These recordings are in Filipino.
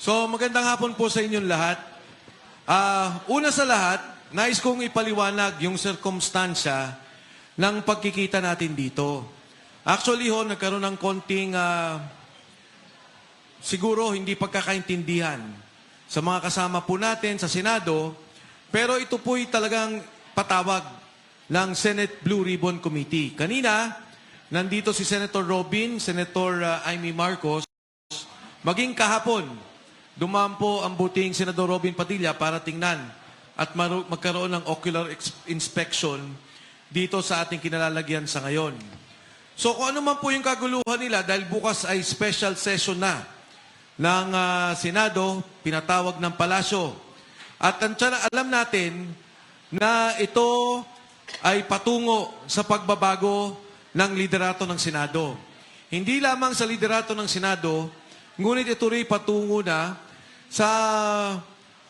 So, magandang hapon po sa inyong lahat. Una sa lahat, nais kong ipaliwanag yung sirkumstansya ng pagkikita natin dito. Actually, nagkaroon ng konting, siguro hindi pagkakaintindihan sa mga kasama po natin sa Senado, pero ito po'y talagang patawag ng Senate Blue Ribbon Committee. Kanina, nandito si Senator Robin, Senator Amy Marcos, maging kahapon, dumaan po ang buting Senador Robin Padilla para tingnan at magkaroon ng ocular inspection dito sa ating kinalalagyan sa ngayon. So kung ano man po yung kaguluhan nila, dahil bukas ay special session na ng Senado, pinatawag ng palasyo. At alam natin na ito ay patungo sa pagbabago ng liderato ng Senado. Hindi lamang sa liderato ng Senado, ngunit ito rin patungo na sa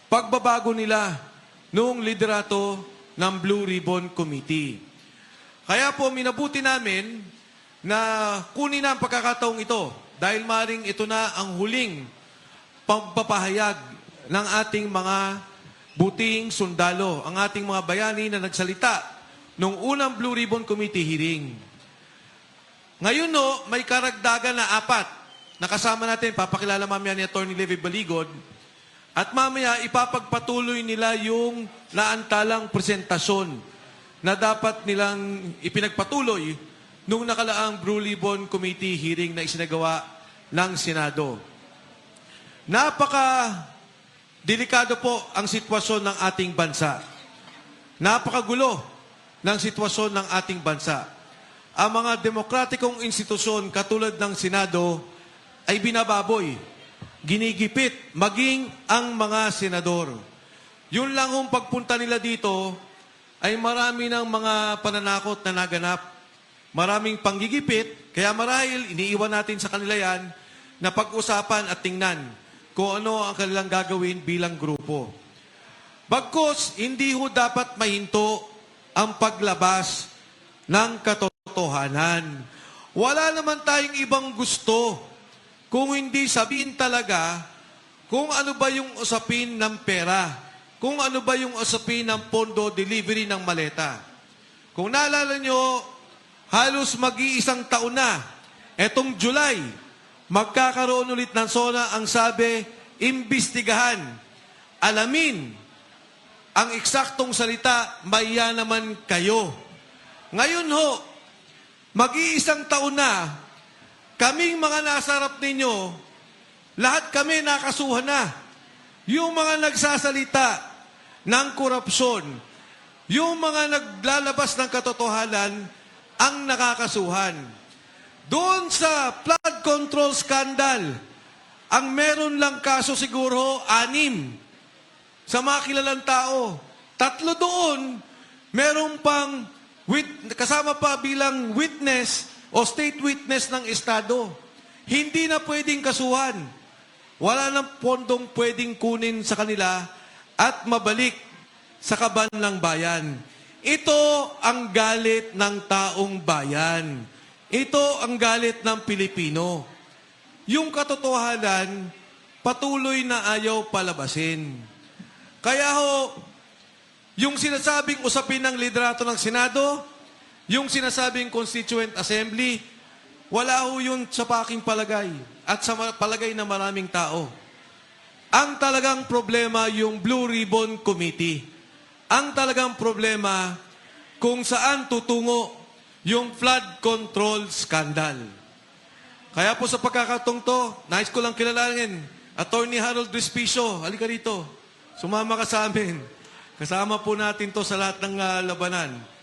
pagbabago nila noong liderato ng Blue Ribbon Committee. Kaya po minabuti namin na kunin na ang pagkakataong ito dahil maring ito na ang huling pagpapahayag ng ating mga buting sundalo, ang ating mga bayani na nagsalita noong unang Blue Ribbon Committee hearing. Ngayon may karagdagan na 4 na kasama natin, papakilala mamaya ni Atty. Levi Baligod, at mamaya ipapagpatuloy nila yung naantalang presentasyon na dapat nilang ipinagpatuloy nung nakalaang Blue Ribbon Committee hearing na isinagawa ng Senado. Napaka-delikado po ang sitwasyon ng ating bansa. Napakagulo ng sitwasyon ng ating bansa. Ang mga demokratikong institusyon katulad ng Senado ay binababoy, ginigipit, maging ang mga senador. Yun lang kung pagpunta nila dito ay marami ng mga pananakot na naganap. Maraming panggigipit, kaya marahil iniiwan natin sa kanila yan na pag-usapan at tingnan kung ano ang kanilang gagawin bilang grupo. Bagkus, hindi ho dapat mahinto ang paglabas ng katotohanan. Wala naman tayong ibang gusto kung hindi sabihin talaga kung ano ba yung usapin ng pera, kung ano ba yung usapin ng pondo delivery ng maleta. Kung naalala nyo, halos mag-iisang taon na, etong July, magkakaroon ulit ng SONA ang sabi, imbestigahan, alamin, ang eksaktong salita, maiya naman kayo. Ngayon mag-iisang taon na, kaming mga nasa harap ninyo, lahat kami nakasuhan na. Yung mga nagsasalita ng korupsyon, yung mga naglalabas ng katotohanan, ang nakakasuhan. Doon sa flood control scandal, ang meron lang kaso siguro 6 sa mga kilalang tao. 3 doon, meron pang kasama pa bilang witness o state witness ng Estado. Hindi na pwedeng kasuhan. Wala nang pondong pwedeng kunin sa kanila at mabalik sa kaban ng bayan. Ito ang galit ng taong bayan. Ito ang galit ng Pilipino. Yung katotohanan, patuloy na ayaw palabasin. Kaya yung sinasabing usapin ng liderato ng Senado, yung sinasabing Constituent Assembly, wala yun sa aking palagay at sa palagay ng maraming tao. Ang talagang problema yung Blue Ribbon Committee. Ang talagang problema kung saan tutungo yung flood control scandal. Kaya po sa pagkakataong to, nais ko lang kilalanin, Atty. Harold Respicio, halika rito. Sumama ka sa amin. Kasama po natin to sa lahat ng labanan.